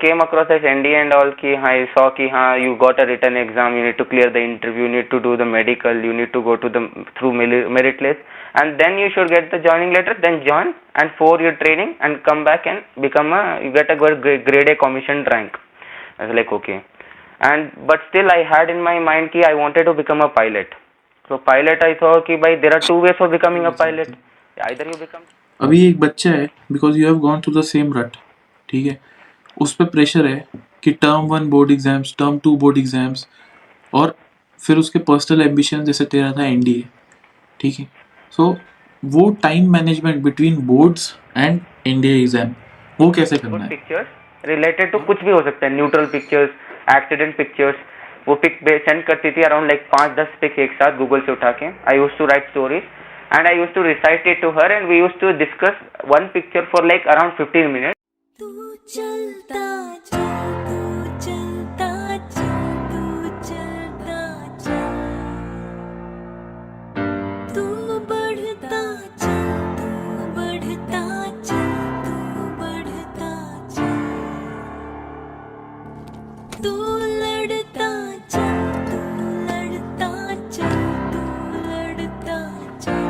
came across this NDA and all ki I saw ki you got a written exam, you need to clear the interview, you need to do the medical, you need to go to the through merit list, and then you should get the joining letter, then join and 4 year training and come back and become you get a grade A commissioned rank. I was like okay, and but still I had in my mind ki I wanted to become a pilot. So pilot I thought कि भाई there are two ways of becoming a pilot. Either you become. अभी एक बच्चा है, because you have gone through the same रट, ठीक है, उस पर प्रेशर है कि term 1 board exams, term 2 board exams, और फिर उसके पर्सनल एम्बिशन जैसे तेरा था एनडीए, ठीक है. सो वो time management between boards and NDA exam वो कैसे करना है? पिक्चर्स रिलेटेड तो कुछ भी हो सकता है, न्यूट्रल पिक्चर्स, एक्सीडेंट पिक्चर्स, वो पिक सेंड करती थी अराउंड लाइक 5-10 पिक एक साथ गूगल से उठा के. I used to write stories and I used to recite it to her and we used to discuss one picture for like around 15 minutes. तू चलता चल, तू चलता चल, तू चलता चल, तू बढ़ता चल, तू बढ़ता चल, तू बढ़ता चल, तू लड़ता चल, तू लड़ता चल, तू लड़ता चल.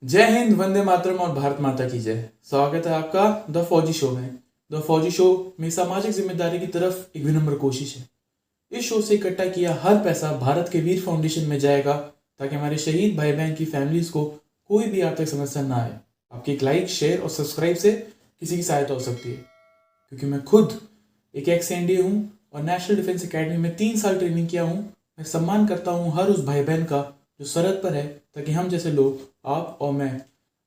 जय हिंद, वंदे मातरम और भारत माता की जय. स्वागत है आपका द फौजी शो में. द फौजी शो में सामाजिक जिम्मेदारी की तरफ एक विनम्र कोशिश है. इस शो से इकट्ठा किया हर पैसा भारत के वीर फाउंडेशन में जाएगा ताकि हमारे शहीद भाई बहन की फैमिलीज को कोई भी आर्थिक समस्या ना आए. आपके एक लाइक, शेयर और सब्सक्राइब से किसी की सहायता हो सकती है, क्योंकि मैं खुद एक एक्स एनडीए हूँ और नेशनल डिफेंस एकेडमी में 3 साल ट्रेनिंग किया हूँ. मैं सम्मान करता हूँ हर उस भाई बहन का जो सरहद पर है, ताकि हम जैसे लोग, आप और मैं,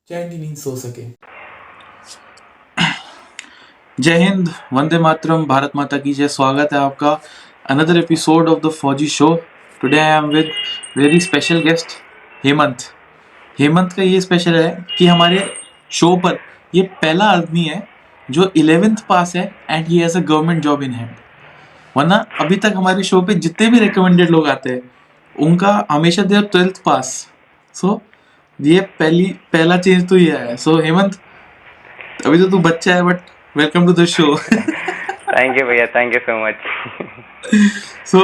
चैन की नींद सो सके. जय हिंद, वंदे मातरम, भारत माता की जय. स्वागत है आपका अनदर एपिसोड ऑफ द फौजी show. Today I am with very special guest Hemant. Hemant का ये स्पेशल है कि हमारे शो पर ये पहला आदमी है जो 11th पास है and he has a government job in hand. वरना अभी तक हमारे शो पे जितने भी रिकमेंडेड लोग आते हैं उनका हमेशा दे 12th पास. सो ये पहला चेंज तो ये आया. सो हेमंत, अभी तो तू बच्चा है but welcome to the show. Thank you भैया, thank you so much. So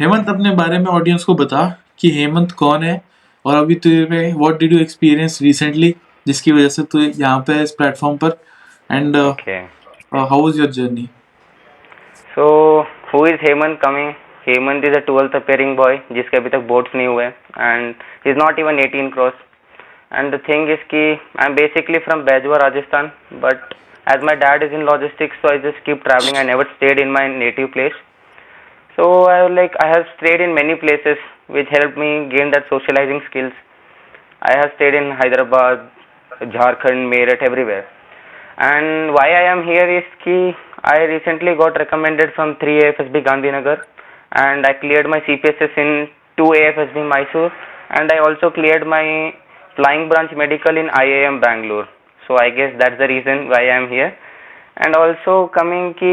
Hemant, अपने बारे में ऑडियंस को बता कि हेमंत कौन है और अभी तुझे what did you experience recently जिसकी वजह से तू यहाँ पे है इस प्लेटफॉर्म पर, and how was your journey? So who is Hemant coming? Hemant is a 12th appearing boy जिसके अभी तक बोर्ड्स नहीं हुए and he is not even 18 cross. And the thing is कि I am basically from Baijwa, Rajasthan, but as my dad is in logistics, so I just keep traveling. I never stayed in my native place. So I have stayed in many places which helped me gain that socializing skills. I have stayed in Hyderabad, Jharkhand, Meerut, everywhere. And why I am here is ki I recently got recommended from 3 AFSB Gandhinagar, and I cleared my CPSS in 2 AFSB Mysore, and I also cleared my flying branch medical in IIM Bangalore. So I guess that's the reason why I am here. And also coming ki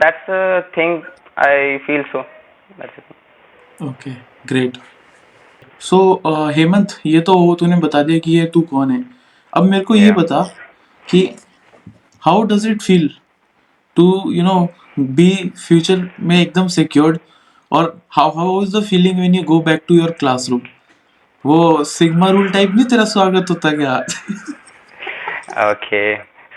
that's the thing I feel so. That's it. Okay, great. So Hemant, ये तो तूने बता दिया कि ये तू कौन है. अब मेरे को ये बता कि how does it feel to be future में एकदम सिक्योर्ड, और how is the feeling when you go back to your classroom? वो सिग्मा रूल टाइप नहीं तेरा स्वागत होता क्या? Okay,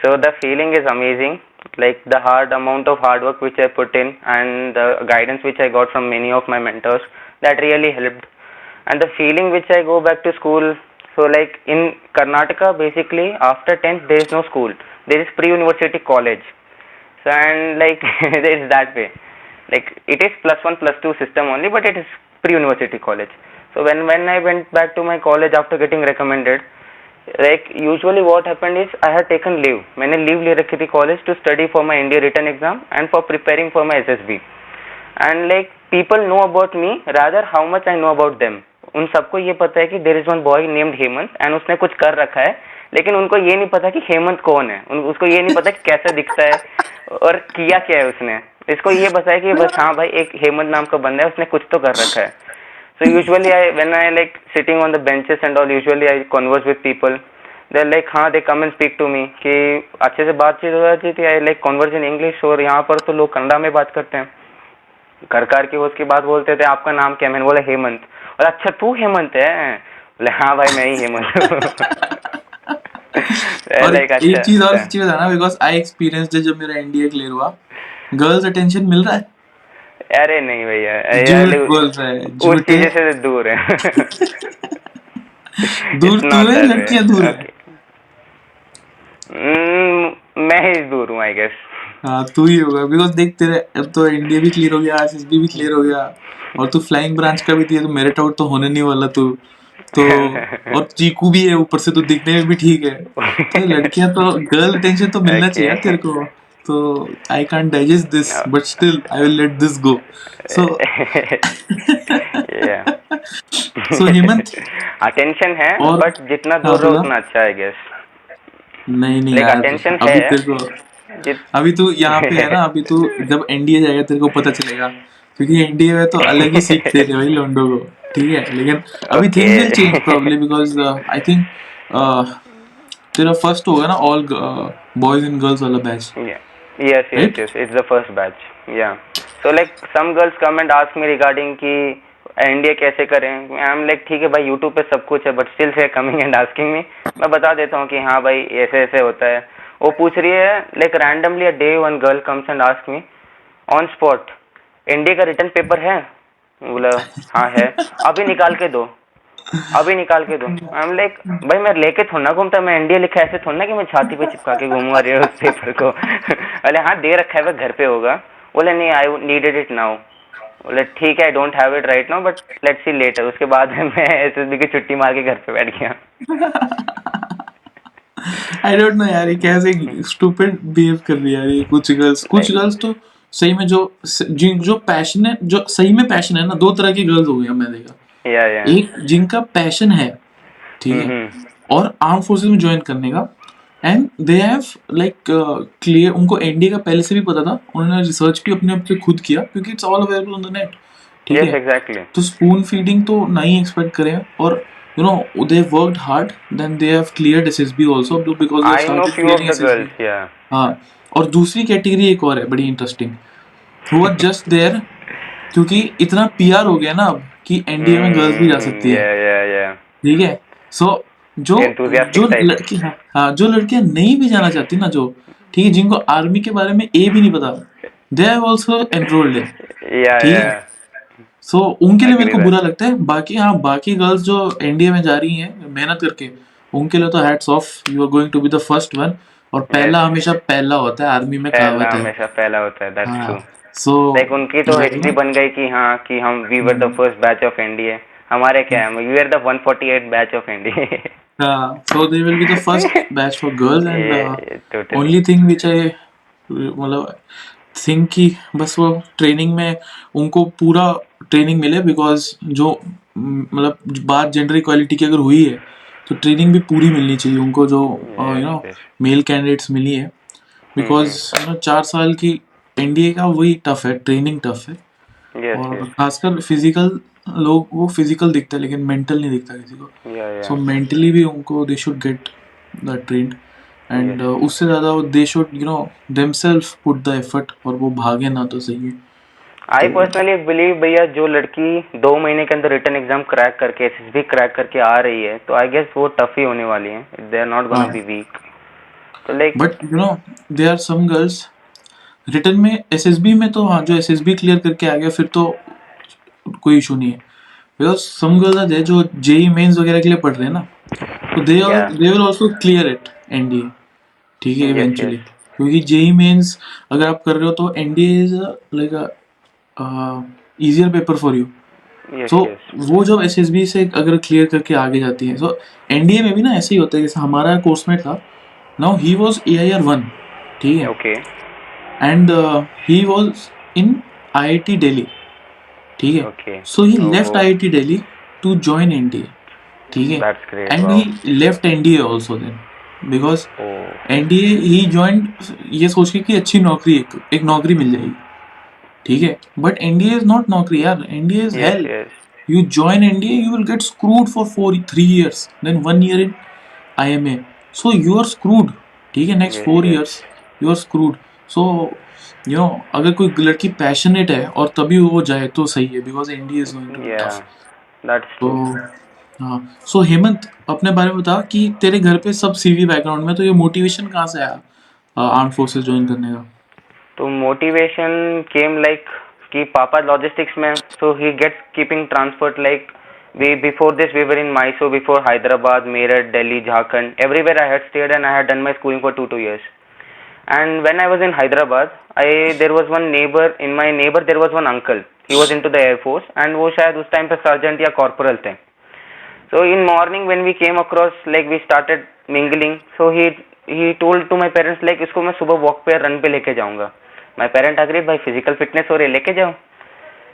so the feeling is amazing, like the amount of hard work which I put in and the guidance which I got from many of my mentors, that really helped. And the feeling which I go back to school, so like in Karnataka basically after 10th there is no school, there is pre-university college. So and like it is that way, like it is +1 +2 system only, but it is pre-university college. So when I went back to my college after getting recommended, like usually what happened is I had taken leave. मैंने leave ले रखी थी college to study for my India written exam and for preparing for my SSB. And like people know about me rather how much I know about them. उन सबको ये पता है कि there is one boy named Hemant and उसने कुछ कर रखा है, लेकिन उनको ये नहीं पता कि हेमंत कौन है. उसको ये नहीं पता कि कैसा दिखता है और किया क्या है उसने. इसको ये बस है कि बस हाँ भाई एक हेमंत नाम का बंदा है, उसने कुछ तो कर रखा है. So usually when I like sitting on the benches and all, usually I converse with people. They're like हाँ, they come and speak to me कि अच्छे से बातचीत हो जाती थी. I like converse in English. और यहाँ पर तो लोग कन्नड़ा में बात करते हैं. कर के उसके बाद बोलते थे आपका नाम क्या है? मैंने बोला हेमंत. और अच्छा तू हेमंत है? बोले हाँ भाई मैं ही हेमंत हूँ. और लाइक एक चीज और अच्छा. सच्ची बता ना, बिकॉज आई एक्सपीरियंस जब मेरा एनडीए क्लियर हुआ, गर्ल्स अटेंशन मिल रहा है, अरे नहीं भैया, झूठ बोल रहा है, उस झूठे. चीज से दूर है. दूर It's तू not है, that way. लड़कियां दूर है. Okay. मैं ही दूर हूँ आई गेस. हाँ तू ही होगा, बिकॉज देख तेरे अब तो एनडीए भी क्लियर हो गया, एसएसबी भी क्लियर हो गया, और तू फ्लाइंग ब्रांच का भी दिया, तो मेरिट आउट तो होने नहीं वाला तू तो. और चीकू भी है ऊपर से, तो दिखने में भी ठीक है. तो लड़कियां तो गर्ल अटेंशन तो मिलना चाहिए यार तेरे को. तो I can't digest this, but still I will let this go. So so Hemant, attention है और बट जितना हाँ दूर रहो बोला. उतना अच्छा है गेस. नहीं लाइक यार, अटेंशन है अभी तेरे को, जित अभी तू यहाँ पे है ना, अभी तू जब एनडीए जाएगा तेरे को पता चलेगा, क्योंकि एनडीए में तो अलग ही सीख दे रहे भाई लोंडो को. ठीक है, लेकिन अभी okay. Things will change probably, because I think तेरा फर्स्ट होगा ना ऑल बॉयज एंड गर्ल्स वाला batch, right? Yes, it's the first batch. Yeah. So like some girls come and ask me regarding कि एनडीए कैसे करें. आई am like ठीक है भाई, यूट्यूब पे सब कुछ है, but still say coming and asking me. मैं बता देता हूँ कि हाँ भाई ऐसे ऐसे होता है. वो पूछ रही है like randomly a day one girl comes and ask me on spot, NDA का रिटर्न पेपर है? बोला हाँ है. अभी निकाल के दो, अभी निकाल के दो. आई एम लाइक भाई मैं लेके थोड़ा ना घूमता, मैं एनडीए लिखा ऐसे थोड़ा ना कि मैं छाती पे चिपका के घूमूंगा रे उस पेपर को. अरे हाँ दे रखा है, वह घर पे होगा. बोले नहीं आई नीडेड इट नाउ. बोले ठीक है I don't have it right now but let's see later. उसके बाद मैं एसएसबी की छुट्टी मार के घर पे बैठ गया. आई डोंट नो यार, ये कैसे स्टूपिड बिहेव कर रही है यार ये कुछ गर्ल्स तो सही में जो पैशन है, जो सही में पैशन है ना, दो तरह की गर्ल्स हो गई मैं देखा. या एक जिनका पैशन है, ठीक है, और आर्म फोर्सेस में ज्वाइन करने का, and they have like clear, उनको एनडीए का पहले से भी पता था, उन्होंने रिसर्च भी अपने आप से खुद किया, क्योंकि it's all available on the net. ठीक यस है, एग्जैक्टली. तो स्पून फीडिंग तो नहीं एक्सपेक्ट करें. और you know they worked hard, then they have cleared SSB also, because they I know started few of clearing the SSB. Girls. Yeah हाँ, और दूसरी कैटेगरी एक और है बड़ी interesting, who are just there क्योंकि इतना पीआर हो गया ना अब कि एनडीए में गर्ल्स भी जा सकती है. या ठीक है, सो जो एंथुसियास्टिक जो टाइप. लड़की, हाँ जो लड़कियां नहीं भी जाना चाहती ना, जो ठीक है, जिनको आर्मी के बारे में ए भी नहीं पता, they have also enrolled in. या ठीक है, सो उनके लिए मेरे एग्री को दैट. बुरा लगता है. बाकी हाँ, बाकी गर्ल्स जो एनडीए में जा रही हैं मेहनत करके, उनके लिए तो hats off, you are going to be the first one. और पहला हमेशा पहला होता है, आर्मी में पहला कहावत है. हमेशा पहला होता है. That's true. हाँ, सो लाइक उनकी तो हिस्ट्री बन गई कि हाँ कि हम we were the first batch of NDA. हमारे क्या है, we are the 148 batch of NDA. so they will be the first batch for girls. And Totally. only thing which I मतलब थिंक कि बस वो ट्रेनिंग में उनको पूरा ट्रेनिंग मिले, बिकॉज जो मतलब बात जेंडर इक्वालिटी की अगर हुई है, तो ट्रेनिंग भी पूरी मिलनी चाहिए उनको, जो यू नो मेल कैंडिडेट्स मिली है. बिकॉज यू नो 4 साल की एनडीए का वही टफ है, ट्रेनिंग टफ है. और खासकर फिजिकल, लोग वो फिजिकल दिखता है लेकिन मेंटल नहीं दिखता किसी को. सो मेंटली भी उनको they should get the trained, and उससे ज़्यादा they should you know themselves put the effort, और वो भागे ना तो सही है. आई पर्सनली बिलीव भैया जो लड़की 2 महीने के अंदर रिटर्न एग्जाम क्रैक करके एसएसबी क्रैक करके आ रही है, तो आई गेस वो टफ ही होने वाली है. They are not gonna be weak. तो like but you know they are some girls return में एसएसबी में, तो हाँ जो एसएसबी क्लियर करके आ गया फिर तो कोई इशू नहीं है. Because some girls are there जो जेई मेंस वगैरह के लिए पढ़ रहे हैं ना, तो they will also clear it NDA. ठीक है, इवेंचुअली. क्योंकि जेई मेंस अगर आप कर रहे हो तो NDA is like a easier paper for you. So वो जब एसएसबी से अगर क्लियर करके आगे जाती है, सो एनडीए में भी ना ऐसे ही होता है. जैसे हमारा कोर्समेट था, नाउ ही वाज एआईआर 1. ठीक है, okay. And he was in IIT Delhi. ठीक है, so he left IIT Delhi to join NDA. ठीक है, and he left NDA also then, because NDA he joined ये सोच के कि अच्छी नौकरी, एक नौकरी मिल जाएगी. ठीक है, बट एनडीए इज नॉट नौकरी यार, NDA is yes, hello. yes, You join NDA, you will get screwed for 3 years, then 1 year in IMA. So you are screwed. ठीक है, next yes, 4 years yes, you are screwed. So अगर कोई लड़की passionate है और तभी वो जाए तो सही है, because NDA is going to be tough. yeah, that's तो true. हाँ, सो हेमंत अपने बारे में बता कि तेरे घर पे सब सीवी बैकग्राउंड में, तो ये मोटिवेशन कहाँ से आया आर्म फोर्सेस ज्वाइन करने का? तो मोटिवेशन केम लाइक कि पापा लॉजिस्टिक्स में, so he gets keeping transport like we before this we were in Mysore, before Hyderabad, Meerut, Delhi, Jharkhand, everywhere I had stayed and I had done my schooling for 2 years. And when I was in Hyderabad, there was one neighbor, in my neighbor there was one uncle, he was into the Air Force and वो शायद उस time पे sergeant या corporal थे. So in morning when we came across, like we started mingling, so he told to my parents like इसको मैं सुबह walk पे रन पे लेके जाऊंगा. My parent agreed, भाई फिजिकल फिटनेस हो रही है लेके जाओ.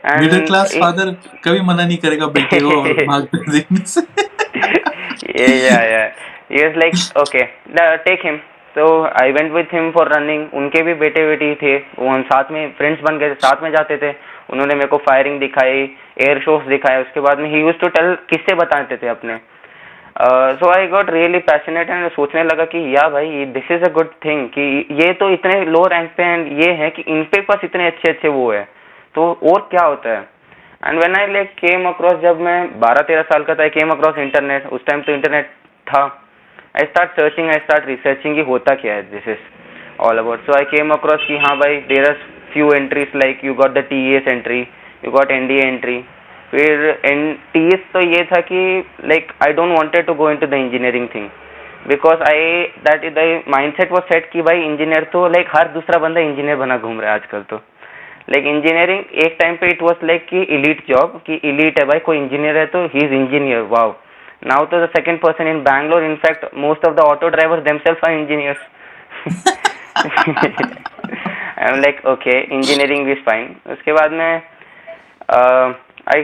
मिडिल And क्लास फादर कभी मना नहीं करेगा बेटे को भागते देखने से. yeah. He was like, okay, take him. So I went with him for running. उनके भी बेटे बेटी थे, वो हम साथ में फ्रेंड्स बन गए, साथ में जाते थे. उन्होंने मेरे को फायरिंग दिखाई, एयर शोज दिखाए. उसके बाद में ही यूज्ड टू टेल, किस्से बताते थे अपने. So I got really passionate and सोचने लगा कि या भाई this is a good thing कि ये तो इतने लो रैंक पे एंड ये है कि इनके पास इतने अच्छे अच्छे वो है, तो और क्या होता है. And when I like came across, जब मैं 12-13 साल का था, आई केम अक्रॉस इंटरनेट. उस टाइम तो इंटरनेट था. I start searching, I start researching कि होता क्या है, this is all about. So I came across कि हाँ भाई there are few entries, like you got the TS entry, you got NDA entry. फिर टीएस तो ये था कि like I don't wanted to go into the engineering thing, because that is the mindset was set कि भाई engineer तो like हर दूसरा बंदा इंजीनियर बना घूम रहा है आजकल. तो लाइक इंजीनियरिंग एक टाइम पे इट वाज लाइक कि इलीट जॉब, कि इलीट है भाई कोई इंजीनियर है तो he is engineer, wow. Now तो the second person in Bangalore, in fact most of the auto drivers themselves are engineers. I am like okay, engineering is fine. उसके बाद में I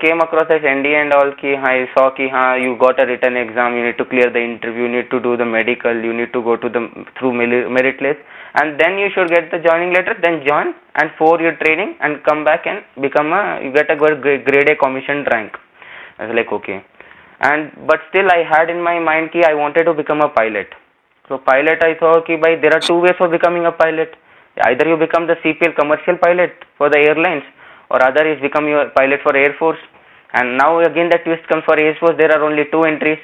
came across this NDA and all कि हाँ, I saw कि हाँ you got a written exam, you need to clear the interview, you need to do the medical, you need to go to the through merit list, and then you should get the joining letter, then join and 4 year training and come back and become you get a grade A commissioned rank. I was like okay, and but still I had in my mind कि I wanted to become a pilot. So pilot I thought कि भाई there are two ways of becoming a pilot. Either you become the CPL commercial pilot for the airlines, or other is become your pilot for Air Force. And now again the twist comes for Air Force, there are only two entries.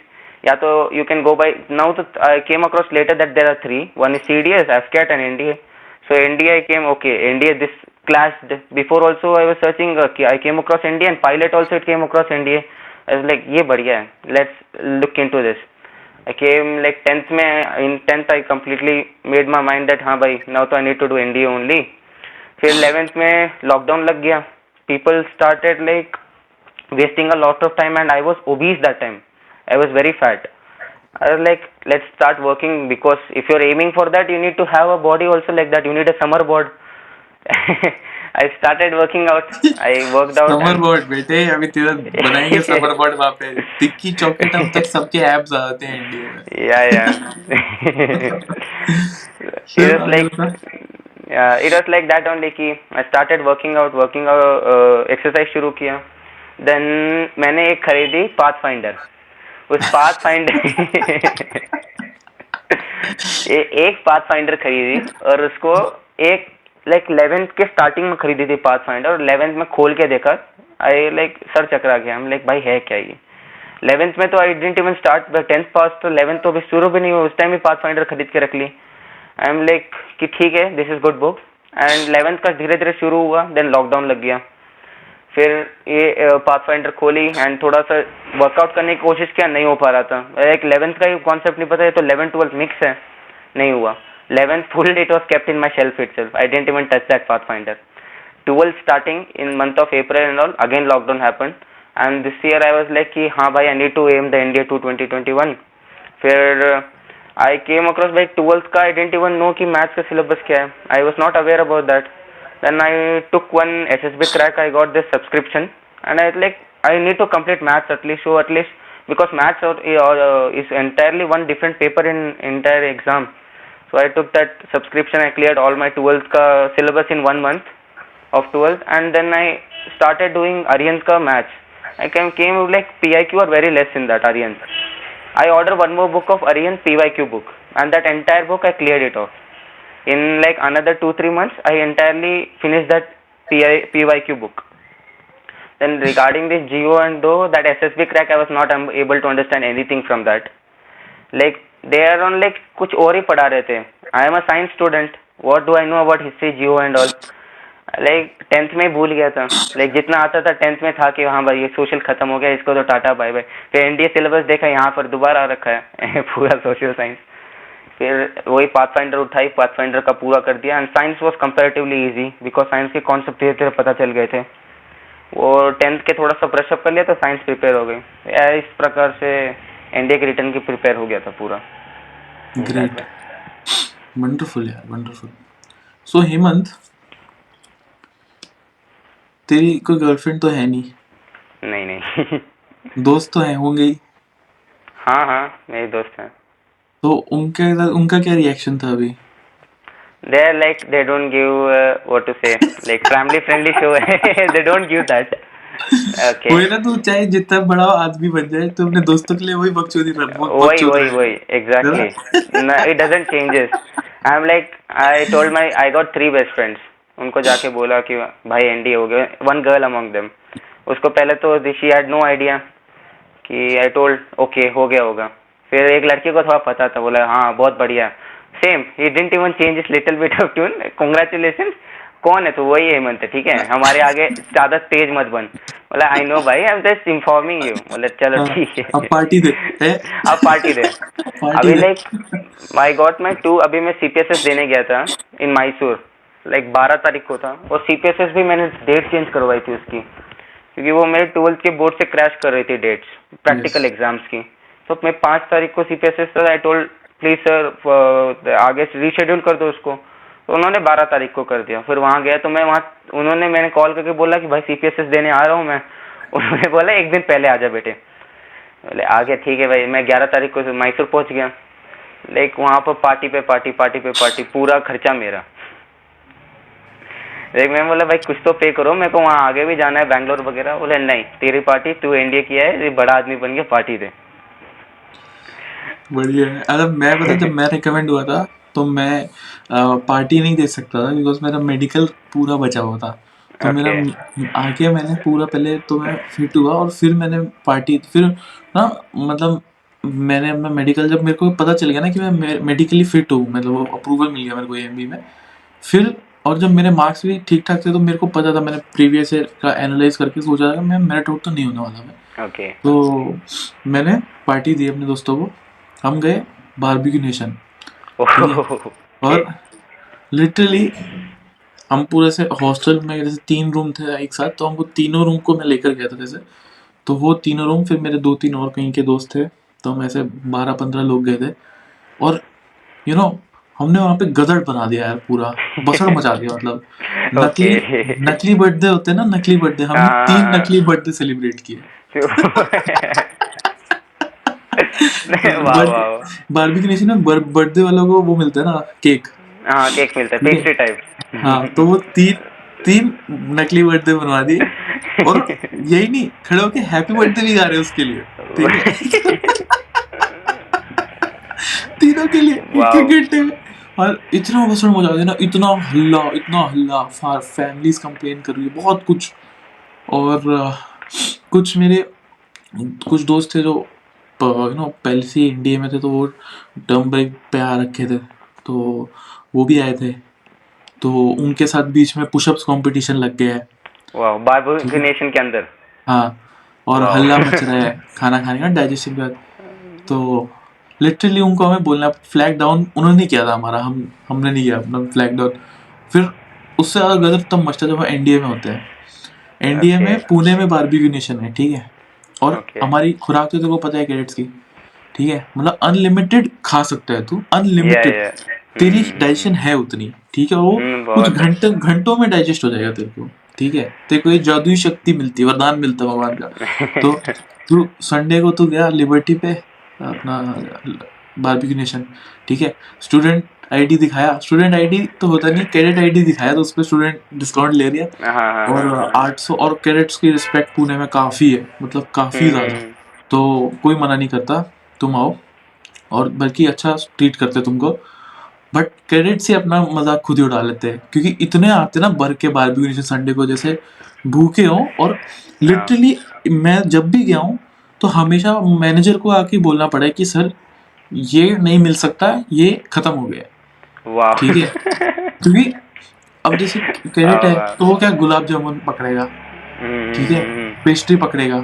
Yeah, so you can go by, now I came across later that there are three. One is CDS, AFCAT and NDA. So NDA I came, okay, NDA this clashed. Before also I was searching, I came across NDA, and pilot also it came across NDA. I was like, ये बढ़िया है, let's look into this. I came like 10th में, in 10th I completely made my mind that हाँ भाई now तो I need to do NDA only. फिर 11th में lockdown लग गया. People started like wasting a lot of time and I was obese that time. I was very fat. I was like, let's start working, because if you're aiming for that, you need to have a body also like that. You need a summer bod. I started working out. I worked out. Summer board बेटे, अभी तेरा बनाएंगे summer board वहाँ पे. टिक्की चौकेटम तक सबके abs आते हैं इंडिया में. Yeah. It फिर was आगे like, बता. it was like that only कि I started working out, exercise शुरू किया. Then मैंने एक खरीदी पाथफाइंडर. उस पाथफाइंडर एक पाथफाइंडर खरीदी और उसको एक लाइक 11th के स्टार्टिंग में खरीदी थी पाथफाइंडर, और 11th में खोल के देखा. आई लाइक सर चकरा गया. हम लाइक भाई है क्या ये. 11th में तो I didn't even start, 10th पास, तो 11th तो अभी शुरू भी नहीं हुआ, उस टाइम ही पाथफाइंडर खरीद के रख ली. आई एम लाइक कि ठीक है, this is good book. And 11th का धीरे धीरे शुरू हुआ, देन लॉकडाउन लग गया. फिर ये पाथफाइंडर खोली एंड थोड़ा सा वर्कआउट करने की कोशिश किया, नहीं हो पा रहा था. एक 11th का ही कॉन्सेप्ट नहीं पता है, तो 11th-12th मिक्स है, नहीं हुआ. 11th full it was kept in my shelf itself. I didn't even touch that pathfinder. 12th starting in month of April and all, again lockdown happened, and this year I was like कि हाँ भाई I need to aim the NDA 2021. फिर I came across by 12th का, I didn't even know कि maths का syllabus क्या है. I was not aware about that. Then I took one SSB crack. I got this subscription, and I like I need to complete maths at least. So at least because maths is entirely one different paper in entire exam. So I took that subscription. I cleared all my 12th ka syllabus in 1 month of 12th, and then I started doing Aryan's ka match. I came with like PIQ or very less in that Aryan's. I ordered one more book of Aryan PYQ book, and that entire book I cleared it off. In like another 2-3 months, I entirely finished that PYQ book. Then regarding this Geo and Do, that SSB crack, I was not able to understand anything from that. Like they are on like कुछ और ही पढ़ा रहे थे. I am a science student. What do I know about history, Geo and all? Like 10th में भूल गया था. Like जितना आता था 10th में था कि हाँ भाई ये सोशल खत्म हो गया, इसको तो टाटा बाय बाय. फिर एनडीए सिलेबस देखा, यहाँ पर दोबारा आ रखा है पूरा सोशल साइंस. फिर वही पाथफाइंडर उठाई, पाथफाइंडर का पूरा कर दिया. And science was comparatively easy because science के कॉन्सेप्ट धीरे धीरे पता चल गए थे. वो 10th के थोड़ा सा ब्रशअप कर लिया तो साइंस प्रिपेयर हो गई. इस प्रकार से एनडीए के रिटर्न की प्रिपेयर हो गया था पूरा. ग्रेट, वंडरफुल यार, वंडरफुल. सो हेमंत, तेरी कोई गर्लफ्रेंड तो है नहीं? नहीं दोस्त तो है होंगे ही. हाँ मेरे दोस्त हैं. तो उनका क्या रिएक्शन था अभी? They are like they don't give what to say like family friendly show है. They don't give that. Okay. वही ना, तू चाहे जितना बड़ा आदमी बन जाए तो अपने दोस्तों के लिए वही बकचोदी वही exactly. No, it doesn't changes. I'm like I got 3 best friends. उनको जाके बोला कि भाई एनडीए हो गया. One girl among them. उसको पहले तो she had no idea कि I told okay हो गया होगा. फिर एक लड़की को थोड़ा पता था, बोला हाँ बहुत बढ़िया. Same he didn't even change his little bit of tune. Congratulations. कौन है? तो वही हेमंत है. ठीक है, हमारे आगे ज्यादा तेज मत बन. बोला आई नो भाई, I am just informing you. बोला चलो ठीक है, अब पार्टी दे. अब पार्टी दे. अभी लाइक आई गॉट माई 2. अभी मैं सीपीएसएस देने गया था इन मैसूर. लाइक 12 तारीख को था. और सीपीएसएस भी मैंने डेट चेंज करवाई थी उसकी, क्योंकि वो मेरे 12th के बोर्ड से क्रैश कर रही थी डेट्स प्रैक्टिकल एग्जाम्स की. तो मैं 5 तारीख को सीपीएसएस था. आई टोल्ड प्लीज सर आगे रीशेड्यूल कर दो उसको. तो उन्होंने 12 तारीख को कर दिया. फिर वहाँ गया तो मैंने कॉल करके बोला कि भाई सीपीएसएस देने आ रहा हूँ मैं. उन्होंने बोला एक दिन पहले आ जा बेटे. बोले आ गया, ठीक है भाई. मैं 11 तारीख को मैसूर पहुँच गया. लाइक वहाँ पर पार्टी पे पार्टी, पूरा खर्चा मेरा. लाइक मैं बोला भाई कुछ तो पे करो, मेरे को वहाँ आगे भी जाना है बैंगलोर वगैरह. बोले नहीं, तेरी पार्टी, तू एनडीए किया है, बड़ा आदमी बन गया, पार्टी दे. बढ़िया है. अरे मैं पता, जब मैं रिकमेंड हुआ था तो मैं पार्टी नहीं दे सकता था बिकॉज मेरा मेडिकल पूरा बचा हुआ था. तो मेरा आके मैंने पूरा, पहले तो मैं फिट हुआ और फिर मैंने पार्टी, फिर ना मतलब मैंने अपना मेडिकल, जब मेरे को पता चल गया ना कि मैं मेडिकली फिट हूँ, मतलब अप्रूवल मिल गया मेरे को एएमबी में. फिर और जब मेरे मार्क्स भी ठीक ठाक थे तो मेरे को पता था, मैंने प्रीवियस ईयर का एनालाइज करके सोचा था मैं मेरिट आउट तो नहीं होने वाला मैं. तो मैंने पार्टी दी अपने दोस्तों को. हम गए बारबेक्यू नेशन और लिटरली हम पूरे से हॉस्टल में, जैसे 3 रूम थे एक साथ, तो हमको तीनों रूम को मैं लेकर गया था जैसे. तो वो तीनों रूम, फिर मेरे 2-3 और कहीं के दोस्त थे, तो हम ऐसे 12-15 लोग गए थे. और यू नो हमने वहाँ पे गदड़ बना दिया यार, पूरा बसड़ मचा दिया. मतलब नकली बर्थडे होते हैं ना, नकली बर्थडे. हमने 3 नकली बर्थडे सेलिब्रेट किए. बारबेक्यू नेशन में बर्थडे वालों को वो मिलता है ना, केक. हाँ केक मिलता है, पेस्ट्री टाइप. हाँ, तो वो 3 नकली बर्थडे बनवा दिए. और यही नहीं, खड़े होके हैप्पी बर्थडे भी गा रहे हैं उसके लिए. ठीक है, तीनों के लिए एक घंटे में. और इतना वसण मजा आ गया ना, इतना हल्ला, फैमिलीज कंप्लेन कर रही है, बहुत कुछ. और कुछ दोस्त थे जो पहले से इंडिया में थे, तो वो टर्म ब्रेक पे आ रखे थे, तो वो भी आए थे. तो उनके साथ बीच में पुशअप्स कंपटीशन लग गया है. वाह, बारबेक्यू नेशन के अंदर. हाँ, और हल्ला मच रहा है खाना खाने का, डाइजेशन के बाद. तो लिटरली उनको हमें बोलना, फ्लैग डाउन उन्होंने किया था हमारा, हमने नहीं किया अपना फ्लैग डाउन. फिर उससे ज़्यादा गदर तब मचता जब हम एनडीए में होते हैं. एनडीए में पुणे में बारबेक्यू नेशन है, ठीक है. और हमारी खुराक तो तेरे को पता है कैडेट्स की, ठीक है. मतलब अनलिमिटेड खा सकता है तू, अनलिमिटेड. तेरी डाइजेशन है उतनी, ठीक है. वो कुछ घंटों में डाइजेस्ट हो जाएगा तेरे को, ठीक है. तेरे को ये जादुई शक्ति मिलती है, वरदान मिलता है भगवान का. तो तू संडे को तू गया लिबर्टी पे अपना बारबेक्यू नेशन, ठीक है. स्टूडेंट आईडी दिखाया, स्टूडेंट आईडी तो होता नहीं, कैडेट आईडी दिखाया, तो उस पर स्टूडेंट डिस्काउंट ले रही है। हाँ हाँ और हाँ हाँ 800, और कैडेट्स की रिस्पेक्ट पुणे में काफ़ी है, मतलब काफ़ी ज़्यादा। हम्म। तो कोई मना नहीं करता, तुम आओ, और बल्कि अच्छा ट्रीट करते तुमको। बट कैडेट्स ही अपना मजाक खुद ही उड़ा लेते हैं, क्योंकि इतने आते ना भर के बारबेक्यू नेशन संडे को, जैसे भूखे हों। और हाँ लिटरली मैं जब भी गया हूँ तो हमेशा मैनेजर को आके बोलना पड़ा है कि सर ये नहीं मिल सकता, ये खत्म हो गया है। वाह। ठीक है, क्योंकि अब जैसे कैरेट है वाह। तो वो क्या गुलाब जामुन पकड़ेगा, ठीक है, पेस्ट्री पकड़ेगा,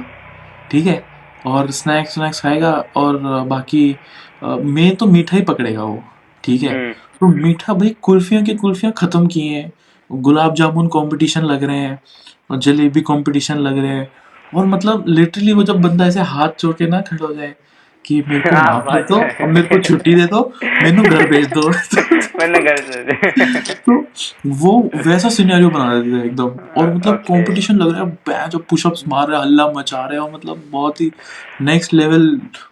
ठीक है, और स्नैक्स स्नैक्स खाएगा, और बाकी मेन तो मीठा ही पकड़ेगा वो, ठीक है। हम्म। तो मीठा भाई, कुल्फियाँ की कुल्फियाँ ख़त्म किए हैं, गुलाब जामुन कंपटीशन लग रहे हैं, और जलेबी कंपटीशन लग रहे हैं। और मतलब लिटरली वो जब बंदा ऐसे हाथ जोड़ के ना खड़ा हो जाए कि मेरे को हाँ माफ कर बात दो और मेरे को है। छुट्टी दे दो, मैनू घर भेज दो। मैंने घर से। तो वो वैसा सिनेरियो बना देते थे एकदम। और मतलब ओके। कंपटीशन लग रहा है, बैच और पुशअप्स मार रहे हैं, हल्ला मचा रहे हैं, और मतलब बहुत ही नेक्स्ट लेवल।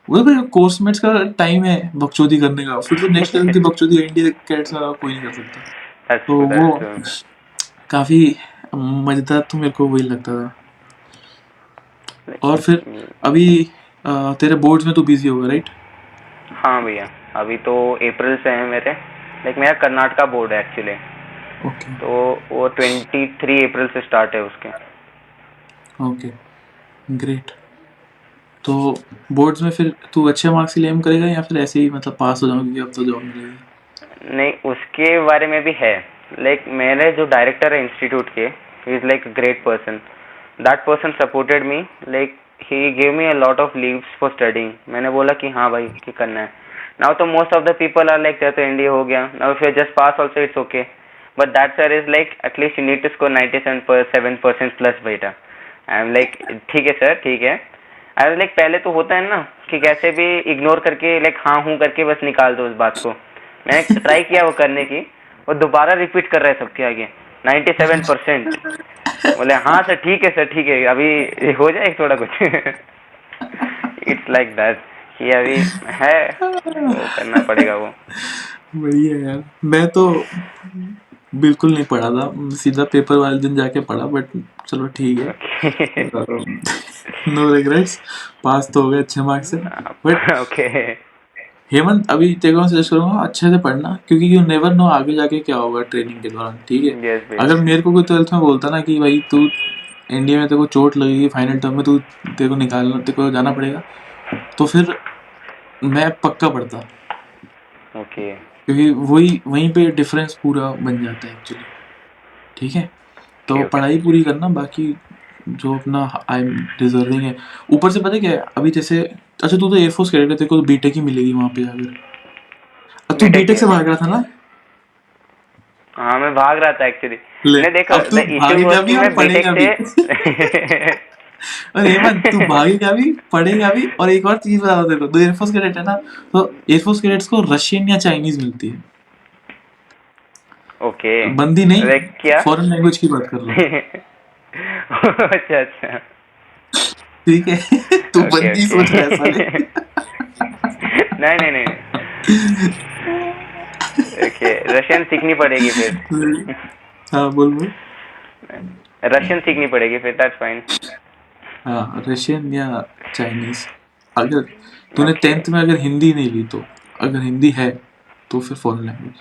वो भाई कोर्समेट्स का टाइम है बकचोदी करने का, फिर तो नेक्स्ट लेवल की बकचोदी इंडिया कैट्स में कोई नहीं कर सकता। दैट्स तो ट्रू, वो दैट्स ट्रू। काफी मजेदार तो मेरे को वही लगता था। और फिर अभी तेरे बोर्ड्स में तो बिजी होगा, राइट? हाँ भैया, अभी तो अप्रैल से है मेरे। लाइक मेरा कर्नाटका बोर्ड है एक्चुअली। ओके। तो वो 23 अप्रैल से स्टार्ट है उसके। Okay, great. तो बोर्ड्स में फिर तू अच्छे मार्क्स से एम करेगा, या फिर ऐसे ही मतलब पास हो जाऊंगा क्योंकि अब तो जॉब मिलेगी? नहीं, उसके बारे में भी है। लाइक मेरे जो डायरेक्टर है इंस्टीट्यूट के, he is like great person. That person supported me, like he gave me a lot of leaves for studying. मैंने बोला कि हाँ भाई कि करना है। नाउ तो most of the people are like तो एनडीए हो गया, now if you just pass also it's okay, but that sir is like at least you need to score 97% plus बेटा। आई एम लाइक ठीक है सर, ठीक है। I like पहले तो होता है ना कि कैसे भी इग्नोर करके लाइक हाँ हूँ करके बस निकाल दो उस बात को। मैंने ट्राई किया वो करने की, वो दोबारा रिपीट कर रहे हैं सबके आगे 97%। बोले हाँ सर ठीक है, सर ठीक है, अभी हो जाए थोड़ा कुछ। इट्स लाइक दैट कि अभी है तो करना पड़ेगा वो। बढ़िया यार। मैं तो बिल्कुल नहीं पढ़ा था, सीधा पेपर वाले दिन जाके पढ़ा, बट चलो ठीक है। नो रिग्रेट्स, पास तो हो गए अच्छे मार्क्स से। But okay. हेमंत, अभी तेरे को मैं सजेस्ट करूंगा अच्छे से पढ़ना, क्योंकि यू नेवर नो आगे जाके क्या होगा ट्रेनिंग के दौरान, ठीक है। यस भैया। अगर मेरे को कोई 12th में बोलता ना कि भाई तू इंडिया में तेरे को चोट लगेगी फाइनल टर्म में, तू तेरे को निकालना, तेरे को जाना पड़ेगा, तो फिर मैं पक्का पढ़ता, ओके। क्योंकि वही वहीं पे डिफरेंस पूरा बन जाता है एक्चुअली, ठीक है। तो ओके। ओके। पढ़ाई पूरी करना, बाकी जो अपना आई एम डिजर्विंग है। ऊपर से पता है क्या है? अभी जैसे, अच्छा तू तो एयरफोर्स कैडेट है, तेरे को तो बीटेक ही मिलेगी वहां पे जाकर। अब तू बीटेक ही बीटेक से भाग मिलेगा। रहा था ना? हाँ मैं भाग रहा था एक्चुअली। ले, नहीं देखो, अब तू द इशू भागेगा वॉज कि भी और मैं बीटेक पढ़ेगा भी। से। और हेमंत, तू भागेगा भी, पढ़ेगा भी, और एक और चीज बता दो तेरे को, तो एयरफोर्स कैडेट है ना, तो एयरफोर्स कैडेट्स को रशियन या चाइनीज मिलती है, ओके। बंदी नहीं, लाइक क्या? फॉरेन लैंग्वेज की बात कर रहा हूँ, अच्छा अच्छा। ठीक है। तू ओके बंदी ओके। सोच रहा है साले। नहीं नहीं नहीं। ओके, रशियन सीखनी पड़ेगी फिर। हाँ बोल बोल। रशियन सीखनी पड़ेगी फिर, दैट्स फाइन। हाँ, रशियन या चाइनीज। अगर तूने ओके। 10th में अगर हिंदी नहीं ली, तो अगर हिंदी है तो फिर फॉरेन लैंग्वेज,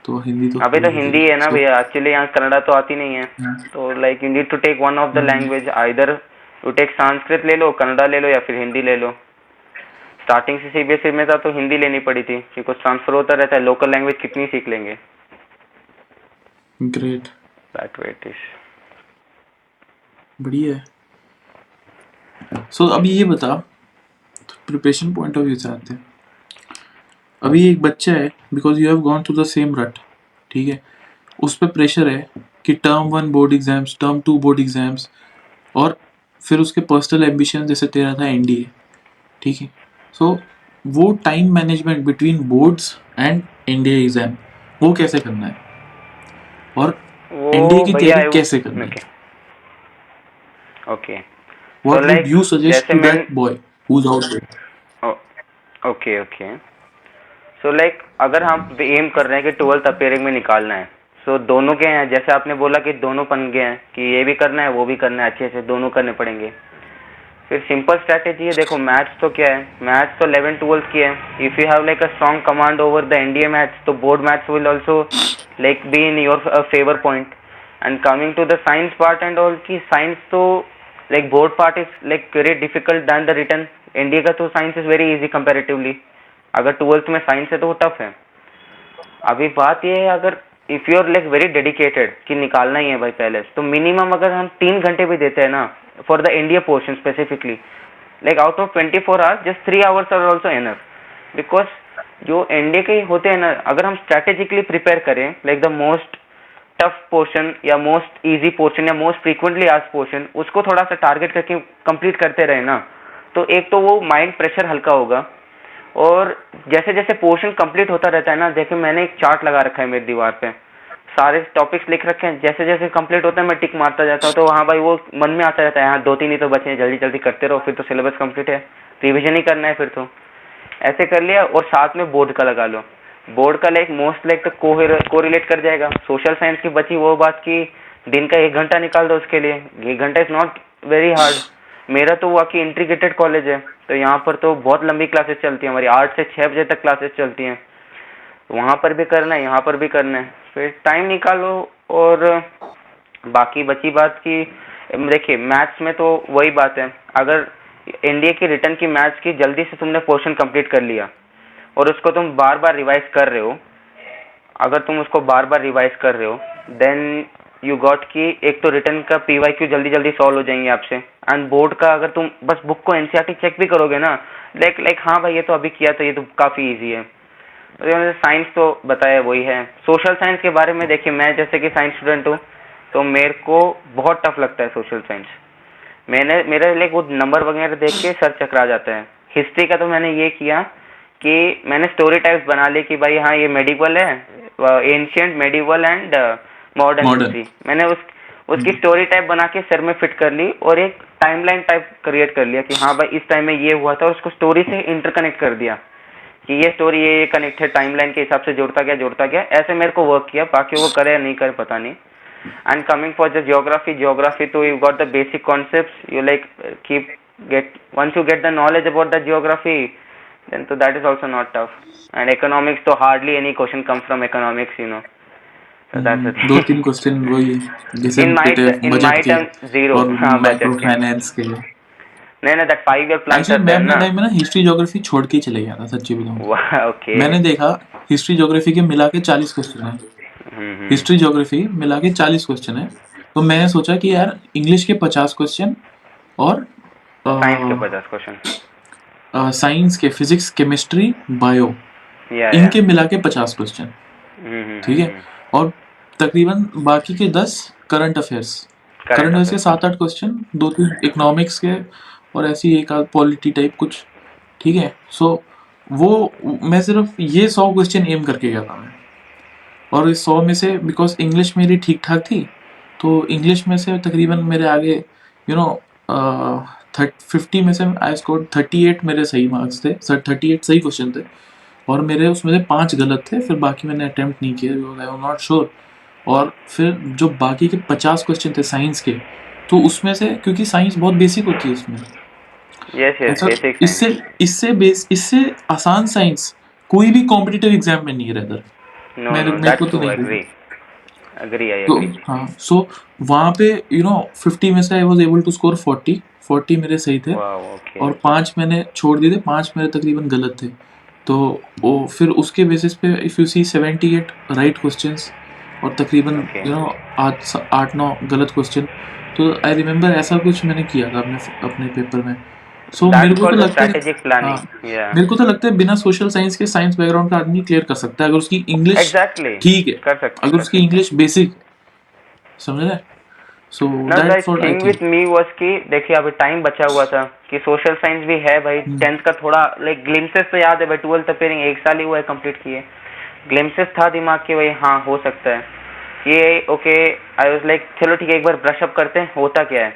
तो हिंदी तो अभी हो तो ही हिंदी गई, है ना सो भैया, एक्चुअली यहाँ कन्नड़ा तो आती नहीं है। तो like you need to take one of the language, either you take Sanskrit ले लो, कन्नड़ा ले लो, या फिर हिंदी ले लो। स्टार्टिंग से सीबीएसई में था तो हिंदी लेनी पड़ी थी, क्योंकि ट्रांसफर होता रहता है, लोकल लैंग्वेज कितनी सीख लेंगे। Great, that way it is. बढ़िया है। सो अभी ये बता, प्रिपरेशन पॉइंट ऑफ व्यू से आते हैं। अभी एक बच्चा है, because you have gone through the same रट, ठीक है, उस पर प्रेशर है कि term 1 board exams, term 2 board exams, और फिर उसके पर्सनल एम्बिशन जैसे तेरा था एनडीए, ठीक है। सो वो time management between boards and NDA exam, वो कैसे करना है, और एनडीए वो की भैया तैयारी है वो। कैसे करनी है? ओके। ओके। तो what would like you suggest जैसे टू मैं। That boy who is out there? Okay okay. So like अगर हम एम कर रहे हैं कि 12th अपेयरिंग में निकालना है, सो दोनों के हैं, जैसे आपने बोला कि दोनों बन गए हैं कि ये भी करना है वो भी करना है, अच्छे से दोनों करने पड़ेंगे। फिर सिंपल स्ट्रैटेजी है, देखो मैथ्स तो क्या है, मैथ्स तो 11th-12th की है। If you have like a strong command over the NDA maths, तो board maths will also like be in your favour point. And coming to the science part and all, की science तो like board part is like very difficult than the written. NDA का तो science is very easy comparatively, अगर 12th में science है तो वो tough है। अभी बात ये है, अगर if you are like very dedicated कि निकालना ही है भाई पहले, तो मिनिमम अगर हम 3 घंटे भी देते हैं ना for the India portion specifically, like out of 24 hours just 3 hours are also enough. Because जो एनडीए के होते हैं ना, अगर हम स्ट्रैटेजिकली प्रिपेयर करें like the most tough portion या मोस्ट इजी पोर्शन या मोस्ट फ्रीक्वेंटली आस्क्ड पोर्शन, उसको थोड़ा सा टारगेट करके कंप्लीट करते रहे ना, तो एक तो वो माइंड प्रेशर हल्का होगा। और जैसे जैसे पोर्शन कंप्लीट होता रहता है ना, देखिए मैंने एक चार्ट लगा रखा है मेरी दीवार पे, सारे टॉपिक्स लिख रखे हैं, जैसे जैसे कंप्लीट होता है मैं टिक मारता जाता हूँ, तो हाँ भाई वो मन में आता रहता है, हाँ 2-3 ही तो बचे हैं, जल्दी जल्दी करते रहो, फिर तो सिलेबस कंप्लीट है, रिविजन ही करना है फिर तो। ऐसे कर लिया, और साथ में बोर्ड का लगा लो, बोर्ड का लाइक मोस्ट लाइक तो कोरिलेट कर जाएगा। सोशल साइंस की बची वो बात की दिन का 1 घंटा निकाल दो उसके लिए, 1 घंटा इज नॉट वेरी हार्ड। मेरा तो हुआ कि इंटीग्रेटेड कॉलेज है, तो यहाँ पर तो बहुत लंबी क्लासेस चलती हैं हमारी, 8 से 6 बजे तक क्लासेस चलती हैं, वहाँ पर भी करना है यहाँ पर भी करना है, फिर टाइम निकालो। और बाकी बची बात की, देखिए मैथ्स में तो वही बात है, अगर एनडीए की रिटर्न की मैथ्स की जल्दी से तुमने पोर्शन कंप्लीट कर लिया और उसको तुम बार बार रिवाइज कर रहे हो, अगर तुम उसको बार बार रिवाइज कर रहे हो, देन यू गॉट कि एक तो रिटर्न का पीवाईक्यू जल्दी जल्दी सॉल्व हो जाएंगे आपसे, एंड बोर्ड का अगर तुम बस बुक को एनसीईआरटी चेक भी करोगे ना, लाइक हाँ भाई ये तो अभी किया, तो ये तो काफ़ी इजी है। तो साइंस तो बताया वही है। सोशल साइंस के बारे में देखिए, मैं जैसे कि साइंस स्टूडेंट हूँ, तो मेरे को बहुत टफ लगता है सोशल साइंस। मेरे लाइक वो नंबर वगैरह देख के सर चकरा जाता है। हिस्ट्री का तो मैंने ये किया कि मैंने स्टोरी टाइप्स बना ली कि भाई हाँ ये मेडिवल है, ancient, medieval and modern history. मैंने उसकी स्टोरी टाइप बना के सर में फिट कर ली, और एक टाइमलाइन टाइप क्रिएट कर लिया कि हाँ भाई इस टाइम में ये हुआ था, और उसको स्टोरी से इंटरकनेक्ट कर दिया कि ये स्टोरी ये कनेक्ट है, टाइमलाइन के हिसाब से जोड़ता गया। ऐसे मेरे को वर्क किया, बाकी वो करे या नहीं करे पता नहीं। And coming for the geography तो you got the basic concepts, you like keep get once you get the knowledge about the geography, then तो that is also not tough. And economics तो hardly any question comes from economics, you know, so that's the thing. 2-3 question वही जैसे in my budget के term zero, और हाँ micro budget के, finance के। नहीं दैट 5 year plan एक्चुअली था मैं there अपने ना। टाइम में ना हिस्ट्री ज्योग्राफी छोड़ के ही चले गया था, सच्ची बताऊं तो। ओके। मैंने देखा हिस्ट्री ज्योग्राफी के मिला के 40 क्वेश्चन है, हिस्ट्री ज्योग्राफी मिला के 40 क्वेश्चन है। तो मैंने सोचा कि यार इंग्लिश के 50 क्वेश्चन और साइंस के 50 क्वेश्चन, साइंस के फिजिक्स केमिस्ट्री बायो या इनके मिला के 50 क्वेश्चन, ठीक है। और तकरीबन बाकी के 10 करंट अफेयर्स के 7-8 क्वेश्चन, 2-3 इकोनॉमिक्स के, और ऐसी एक आध पॉलिटी टाइप कुछ, ठीक है। सो वो मैं सिर्फ ये 100 क्वेश्चन एम करके गया था मैं, और इस 100 में से बिकॉज इंग्लिश मेरी ठीक ठाक थी, तो इंग्लिश में से तकरीबन मेरे आगे 50 में से आई स्कोर 38 मेरे सही मार्क्स थे, सर 38 सही क्वेश्चन थे, और मेरे उसमें से 5 गलत थे। फिर बाकी मैंने अटेम्प्ट नहीं किया, आई एम नॉट श्योर। और फिर जो बाकी के 50 क्वेश्चन थे साइंस के, तो उसमें से क्योंकि साइंस बहुत बेसिक होती है उसमें, ऐसा इससे आसान साइंस कोई भी कॉम्पिटिटिव एग्जाम में नहीं है इधर, मेरे को तो नहीं लगी। तो हाँ, सो वहाँ पे 50 में से I was able to score 40 मेरे सही थे, और 5 मैंने छोड़ दिए थे, 5 मेरे तकरीबन गलत थे। तो वो फिर उसके बेसिस पे if you see 78 right questions और तकरीबन 8-9 गलत क्वेश्चन, तो आई रिमेम्बर ऐसा कुछ मैंने किया था अपने पेपर में। सो मेरे को तो लगता है बिना सोशल साइंस के साइंस बैकग्राउंड का आदमी क्लियर कर सकता है, अगर उसकी इंग्लिश ठीक है, अगर उसकी इंग्लिश बेसिक, समझ रहे। So that's what I think. With me was कि देखिए अभी टाइम बचा हुआ था कि सोशल साइंस भी है भाई, 10th का थोड़ा लाइक ग्लिम्सेस तो याद है भाई, 12th अपेयरिंग 1 साल ही हुआ है कंप्लीट किए, ग्लिम्सेस था दिमाग के भाई हाँ हो सकता है ये, ओके। आई वाज लाइक चलो ठीक है एक बार ब्रश अप करते हैं, होता क्या है,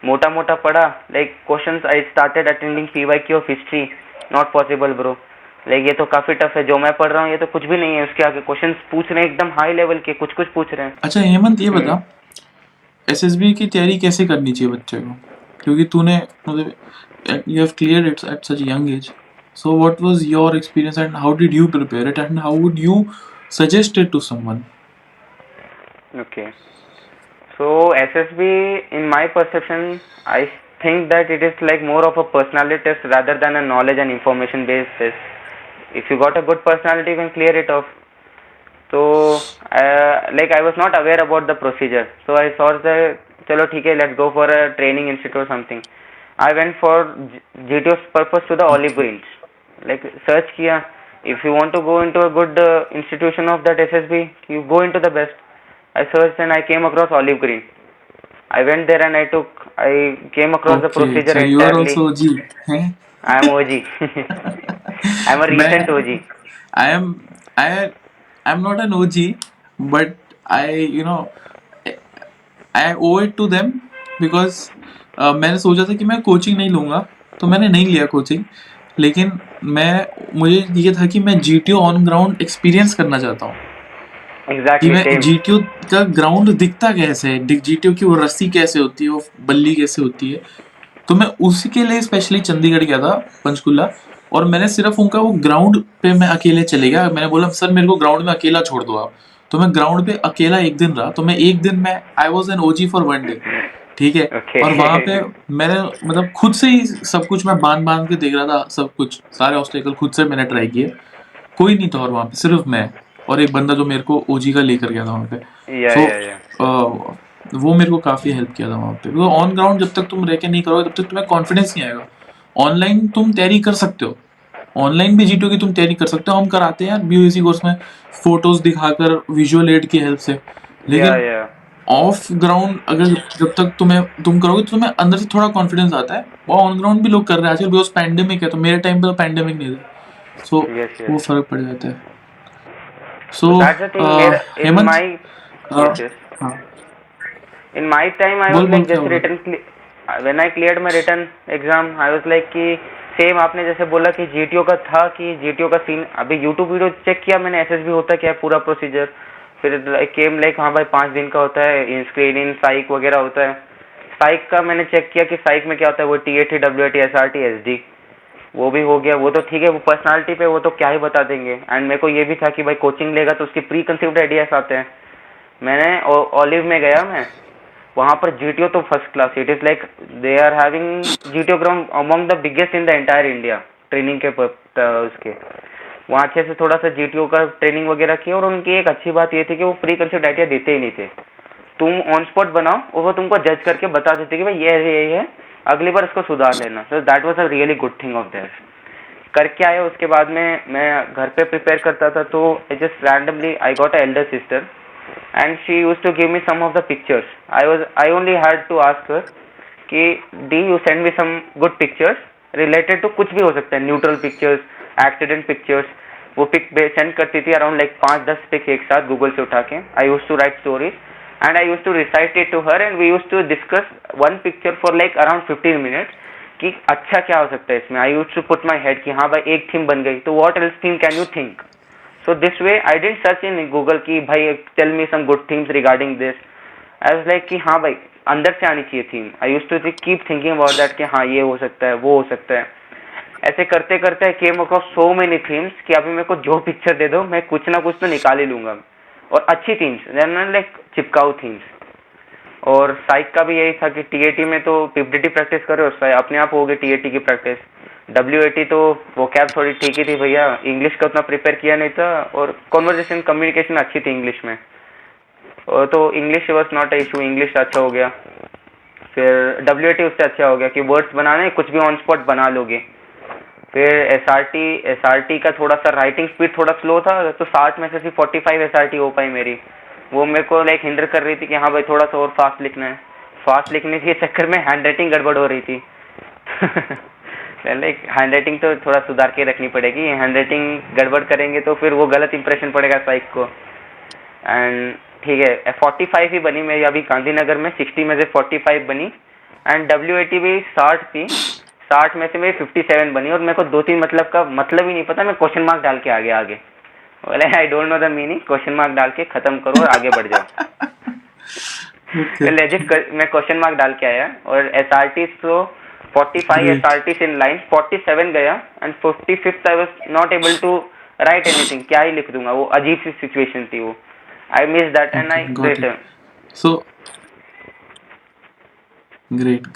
मोटा मोटा पढ़ा, like questions. I started attending PYQ of history, not possible bro. Like ये तो काफी टफ है, जो मैं पढ़ रहा हूँ ये तो कुछ भी नहीं है, उसके आगे क्वेश्चंस पूछ रहे हैं एकदम हाई लेवल के, कुछ कुछ पूछ रहे हैं। अच्छा हेमंत, ये बता एसएसबी की तैयारी कैसे करनी चाहिए बच्चे को, क्योंकि तूने मतलब you have cleared it at such young age, so what was your experience and how did you prepare it and how would you suggest it to someone? Okay. So SSB, in my perception, I think that it is like more of a personality test rather than a knowledge and information based test. If you got a good personality, you can clear it off. So like I was not aware about the procedure, so I thought that चलो ठीक है, let's go for a training institute or something. I went for GTO's purpose to the Olive Greens. Like search किया, if you want to go into a good institution of that SSB, you go into the best. I searched and I came across Olive Green. I went there and I came across the Okay, procedure so you are entirely. also OG, हैं? I am OG. I am a मैं recent OG. I am I I'm not an OG, but I you know I owe it to them because मैंने सोचा था कि मैं coaching नहीं लूंगा, तो मैंने नहीं लिया कोचिंग, लेकिन मुझे ये था कि मैं जीटीओ ऑन ग्राउंड एक्सपीरियंस करना चाहता हूँ कि Exactly मैं same. जीटीओ का ग्राउंड दिखता कैसे है, जीटीओ की वो रस्सी कैसे होती है, वो बल्ली कैसे होती है। तो मैं उसी के लिए स्पेशली चंडीगढ़ गया था, पंचकुला, और मैंने सिर्फ उनका वो ग्राउंड पे मैं अकेले चले गया। मैंने बोला सर मेरे को ग्राउंड में अकेला छोड़ दो आप। तो मैं ग्राउंड पे अकेला एक दिन रहा, तो मैं एक दिन में I was an OG for one day, ठीक है। और वहां पे Okay. मैंने मतलब खुद से ही सब कुछ मैं बांध बांध के देख रहा था, सब कुछ सारे ऑब्स्टेकल खुद से मैंने ट्राई किए। कोई नहीं था और वहां पे सिर्फ मैं और एक बंदा जो मेरे को ओजी का लेकर गया था वहां पे। Yeah, सो yeah, yeah. वो मेरे को काफी हेल्प किया था वहां पे, क्योंकि ऑन ग्राउंड जब तक तुम रह के नहीं करोगे तब तक तुम्हें कॉन्फिडेंस नहीं आएगा। ऑनलाइन तुम तैयारी कर सकते हो, ऑनलाइन भी जीटीओ की तुम तैयारी कर सकते हो, हम कराते हैं यार बीओएसी कोर्स में, फोटोज दिखाकर विजुअल एड की हेल्प से। Yeah, लेकिन yeah. ऑफ ग्राउंड अगर जब तक तुम करोगे तो तुम्हें अंदर से थोड़ा कॉन्फिडेंस आता है। वो ऑन ग्राउंड भी लोग कर रहे हैं आजकल, बिकॉज पैंडेमिक है, तो मेरे टाइम पे तो पैंडेमिक नहीं था, सो Yes, yes. वो फर्क पड़ जाता है। सो So that's the thing. In Hemant, my uh, yes, yes. हाँ In my time, I बोल was बोल like क्या just होगा? written. When I cleared my written exam, I was like कि सेम आपने जैसे बोला कि जीटीओ का था, कि जीटीओ का सीन अभी यूट्यूब वीडियो चेक किया मैंने, एसएसबी होता क्या है पूरा प्रोसीजर। फिर केम लाइक हाँ भाई 5 दिन का होता है, स्क्रीनिंग साइक वगैरह होता है। साइक का मैंने चेक किया कि साइक में क्या होता है, वो टीएटी डब्ल्यूटी एसआरटी एसडी वो भी हो गया। वो तो ठीक है, वो पर्सनालिटी पे वो तो क्या ही बता देंगे। एंड मेरे को ये भी था कि भाई कोचिंग लेगा तो उसकी प्री कंसीव्ड आइडियाज आते हैं। मैंने ओलिव में गया, मैं वहाँ पर जीटीओ तो first class, it is like they are having GTO ground among the biggest in the entire India training के उसके। वहाँ अच्छे से थोड़ा सा जीटीओ का ट्रेनिंग वगैरह किया, और उनकी एक अच्छी बात ये थी कि वो प्री कंसीव्ड आइडिया देते ही नहीं थे, तुम ऑन स्पॉट बनाओ और वो तुमको जज करके बता देते कि भाई ये है, अगली बार इसको सुधार लेना। So that was a really good thing of that. करके आया, उसके बाद में मैं घर पे प्रिपेयर करता था, तो I just randomly I got a elder sister and she used to give me some of the pictures. I only had to ask her कि do you send me some good pictures related to कुछ भी हो सकता है, neutral pictures, accident pictures. वो pic send करती थी around like 5-10 pick एक साथ गूगल से उठा के। I used to write stories and I used to recite it to her and we used to discuss one picture for like around 15 minutes कि अच्छा क्या हो सकता है इसमें। I used to put my head कि हाँ भाई एक थीम बन गई, तो what else theme can you think. So this way I didn't search in Google कि भाई tell me some good themes regarding this. I was like कि हाँ भाई अंदर से आनी चाहिए theme. I used to keep thinking about that कि हाँ ये हो सकता है, वो हो सकता है। ऐसे करते करते I came across so many themes कि अभी मेरे को जो पिक्चर दे दो मैं कुछ ना कुछ तो निकाल ही लूंगा, और अच्छी थीम्स, लाइक चिपकाऊ थीम्स। और साइक का भी यही था कि टीएटी में तो पीपीटी प्रैक्टिस करो, अपने आप हो गई टीएटी की प्रैक्टिस। डब्ल्यूएटी तो वो कैब थोड़ी ठीक ही थी भैया, इंग्लिश का उतना प्रिपेयर किया नहीं था, और कॉन्वर्जेशन कम्युनिकेशन अच्छी थी इंग्लिश में, और तो English was not a issue, English अच्छा हो गया। फिर डब्ल्यूएटी उससे अच्छा हो गया कि वर्ड्स बनाने कुछ भी ऑन स्पॉट बना लोगे। फिर एसआरटी का थोड़ा सा राइटिंग स्पीड थोड़ा स्लो था, तो 60 में से सिर्फ 45 एसआरटी हो पाई मेरी। वो मेरे को लाइक हिंडर कर रही थी कि हाँ भाई थोड़ा सा और फास्ट लिखना है। फास्ट लिखने के चक्कर में हैंड राइटिंग गड़बड़ हो रही थी। लाइक हैंड राइटिंग तो थोड़ा सुधार के रखनी पड़ेगी, हैंड राइटिंग गड़बड़ करेंगे तो फिर वो गलत इंप्रेशन पड़ेगा साइक को। एंड ठीक है 45 ही बनी मेरी अभी गांधीनगर में, 60 में से 45 बनी। एंड डब्ल्यूएटी भी 60 थी, 60 में से मेरी 57 बनी और मेरे को 2-3 मतलब का मतलब ही नहीं पता, मैं क्वेश्चन मार्क डाल के आगे आगे बोले I don't know the meaning, question mark डाल के खत्म करो और आगे बढ़ जाओ। Okay. लेजिट मैं क्वेश्चन मार्क डाल के आया और SRT तो 45 Great. SRT इन लाइन 47 गया and 45th I was not able to write anything, क्या ही लिख दूंगा, वो अजीब सी सिचुएशन थी वो, I miss that and Okay, I got it. So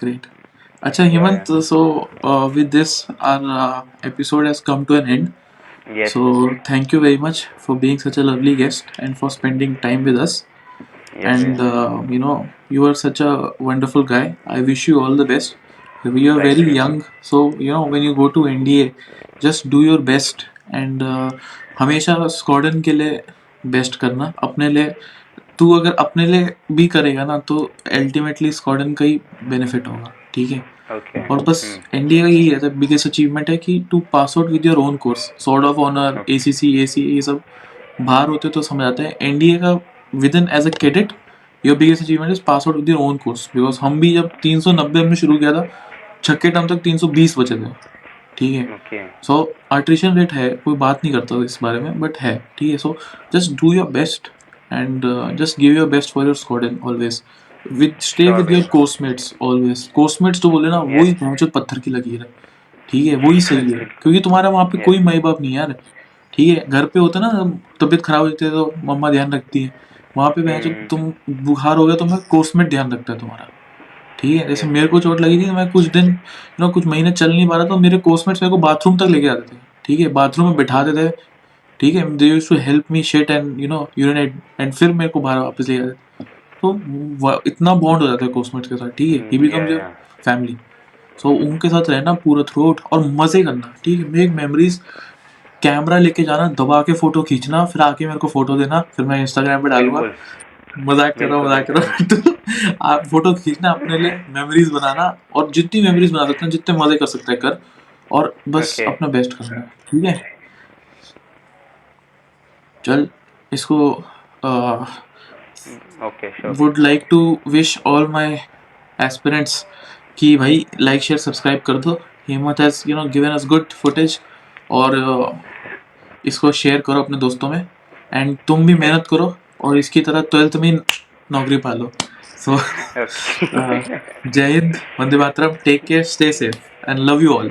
great. अच्छा Hemant, so with this our episode has come to an end. Yes So thank you very much for being such a lovely guest and for spending time with us. Yes And you know, you are such a wonderful guy. I wish you all the best. You are Thank very you. young, so you know when you go to NDA, just do your best and हमेशा squadron के लिए best करना अपने लिए। तू अगर अपने लिए भी करेगा ना तो अल्टीमेटली स्क्वाड्रन का ही बेनिफिट होगा, ठीक है। ओके और बस एनडीए का यही है, बिगेस्ट अचीवमेंट है कि to pass out with your own course, sort of honour, ACC, AC, ये सब बाहर होते तो समझ आते हैं। एनडीए का within as a cadet your biggest achievement is pass out with your own course, because हम भी जब 390 में शुरू किया था, छक्के टर्म तक 320 बचे थे, ठीक है। ओके सो अट्रिशन रेट है, कोई बात नहीं करता इस बारे में, बट है, ठीक है। So just do your best and just give your best for your squad always, with stay sure with your भैया कोस्टमेट्स ऑलवेज। कोस्टमेट्स तो बोले ना, वही यस पहुंचो पत्थर की लकीर है, ठीक है, वही सही है, क्योंकि तुम्हारा वहाँ पे यस कोई माई बाप नहीं है यार, ठीक है। घर पे होता ना, तबीयत खराब होती है तो मम्मा ध्यान रखती है, वहाँ पे बहन तुम बुखार हो गया तो मैं कोस्टमेट ध्यान रखता है तुम्हारा, ठीक है। जैसे यस मेरे को चोट लगी थी, मैं कुछ दिन कुछ महीने चल नहीं पा रहा, तो मेरे कोस्टमेट्स मेरे को बाथरूम तक लेके आते थे, ठीक है, बाथरूम में बिठाते थे, ठीक है। They used to help me shit and urinate, and फिर मेरे को बाहर वापस ले आते। तो इतना बॉन्ड हो जाता है कोस्टमेट्स के साथ, ठीक है, ही या बिकम्स योर फैमिली। सो उनके साथ रहना पूरा थ्रू आउट और मजे करना, ठीक है। मेक मेमोरीज, कैमरा लेके जाना, दबा के फोटो खींचना, फिर आके मेरे को फोटो देना, फिर मैं इंस्टाग्राम पे डालूंगा। बिल्कुल मजाक कर रहा हूँ, बिल्कुल मजाक कर बिल्कुल रहा हूँ। तो आप फोटो खींचना अपने लिए, मेमोरीज बनाना, और जितनी मेमोरीज बना सकते हैं, जितने मजे कर सकते हैं कर, और बस ओके अपना बेस्ट करना है, ठीक है। चल इसको okay sure would like to wish all my aspirants कि भाई लाइक शेयर सब्सक्राइब कर दो। Hemant has given us good footage, और इसको शेयर करो अपने दोस्तों में, एंड तुम भी मेहनत करो और इसकी तरह 12th में नौकरी पालो। सो ओके जय हिंद, वंदे मातरम, take care, stay safe and love you all.